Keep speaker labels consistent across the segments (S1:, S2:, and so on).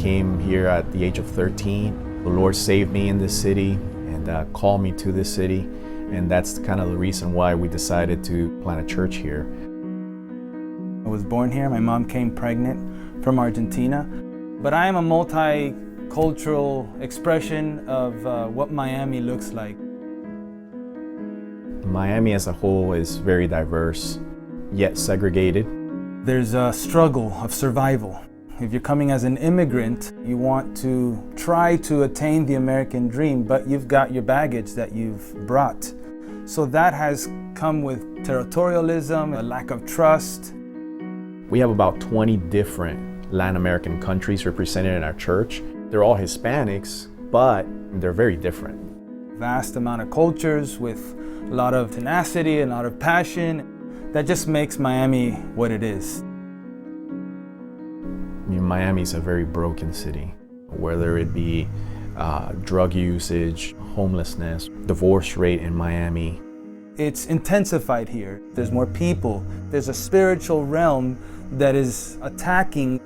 S1: came here at the age of 13. The Lord saved me in this city and called me to this city. And that's kind of the reason why we decided to plant a church here.
S2: I was born here. My mom came pregnant from Argentina. But I am a multicultural expression of what Miami looks like.
S1: Miami as a whole is very diverse, yet segregated.
S2: There's a struggle of survival. If you're coming as an immigrant, you want to try to attain the American dream, but you've got your baggage that you've brought. So that has come with territorialism, a lack of trust.
S1: We have about 20 different Latin American countries represented in our church. They're all Hispanics, but they're very different.
S2: Vast amount of cultures with a lot of tenacity, a lot of passion. That just makes Miami what it is.
S1: Miami's a very broken city, whether it be drug usage, homelessness, divorce rate in Miami.
S2: It's intensified here. There's more people. There's a spiritual realm that is attacking.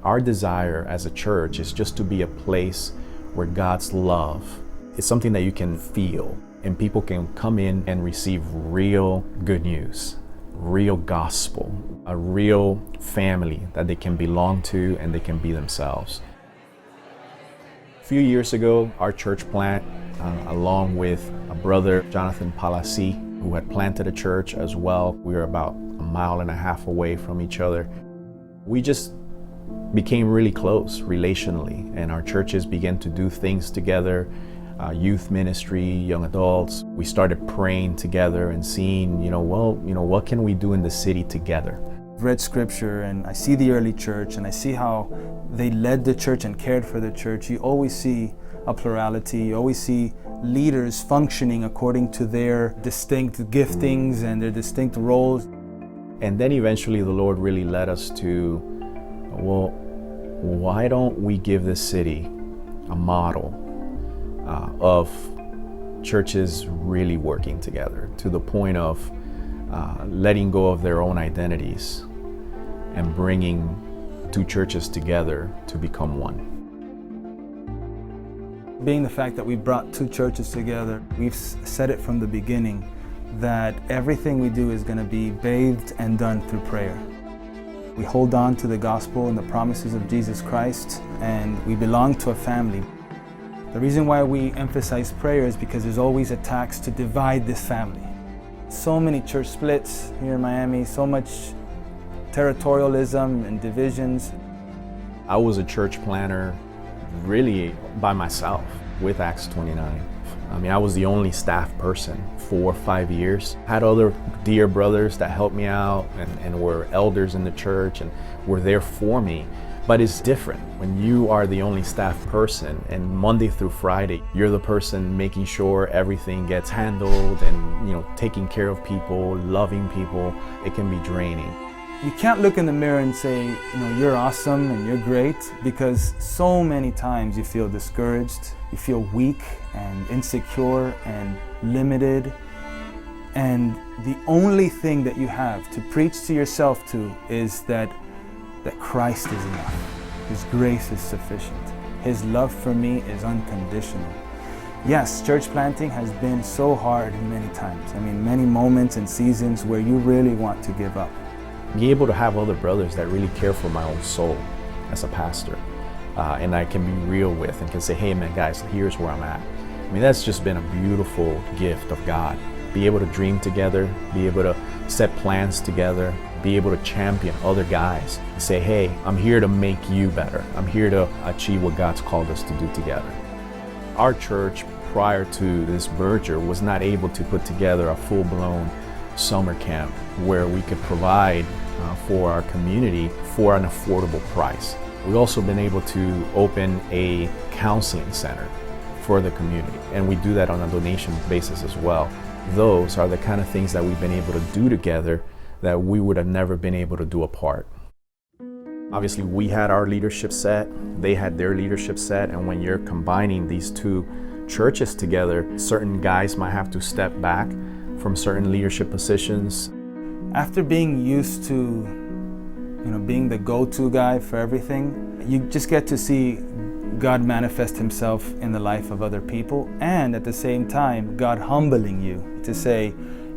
S1: Our desire as a church is just to be a place where God's love is something that you can feel, and people can come in and receive real good news, real gospel, a real family that they can belong to and they can be themselves. A few years ago, our church plant, along with a brother, Jonathan Palaci, who had planted a church as well. We were about 1.5 miles away from each other. We just became really close relationally, and our churches began to do things together. Youth ministry, young adults. We started praying together and seeing, what can we do in the city together?
S2: I've read scripture and I see the early church and I see how they led the church and cared for the church. You always see a plurality. You always see leaders functioning according to their distinct giftings and their distinct roles.
S1: And then eventually the Lord really led us to, why don't we give this city a model of churches really working together to the point of letting go of their own identities and bringing two churches together to become one.
S2: Being the fact that we brought two churches together, we've said it from the beginning that everything we do is going to be bathed and done through prayer. We hold on to the gospel and the promises of Jesus Christ, and we belong to a family. The reason why we emphasize prayer is because there's always attacks to divide this family. So many church splits here in Miami, so much territorialism and divisions.
S1: I was a church planner really by myself with Acts 29. I was the only staff person for 5 years. I had other dear brothers that helped me out and were elders in the church and were there for me. But it's different when you are the only staff person and Monday through Friday, you're the person making sure everything gets handled and taking care of people, loving people. It can be draining.
S2: You can't look in the mirror and say, you're awesome and you're great, because so many times you feel discouraged, you feel weak and insecure and limited. And the only thing that you have to preach to yourself to is that Christ is enough. His grace is sufficient. His love for me is unconditional. Yes, church planting has been so hard many times. Many moments and seasons where you really want to give up.
S1: Be able to have other brothers that really care for my own soul as a pastor, and I can be real with and can say, hey man, guys, here's where I'm at. That's just been a beautiful gift of God. Be able to dream together, be able to set plans together, be able to champion other guys and say, hey, I'm here to make you better. I'm here to achieve what God's called us to do together. Our church, prior to this merger, was not able to put together a full-blown summer camp where we could provide for our community for an affordable price. We've also been able to open a counseling center for the community, and we do that on a donation basis as well. Those are the kind of things that we've been able to do together that we would have never been able to do apart. Obviously, we had our leadership set, they had their leadership set, and when you're combining these two churches together, certain guys might have to step back from certain leadership positions.
S2: After being used to being the go-to guy for everything. You just get to see God manifest himself in the life of other people, and at the same time, God humbling you to say,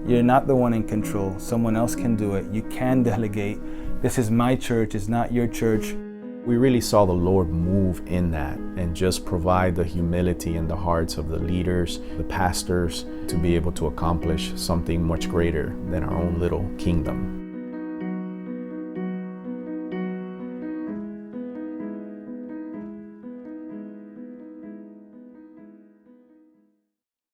S2: you're not the one in control. Someone else can do it. You can delegate. This is my church, it's not your church.
S1: We really saw the Lord move in that and just provide the humility in the hearts of the leaders, the pastors, to be able to accomplish something much greater than our own little kingdom.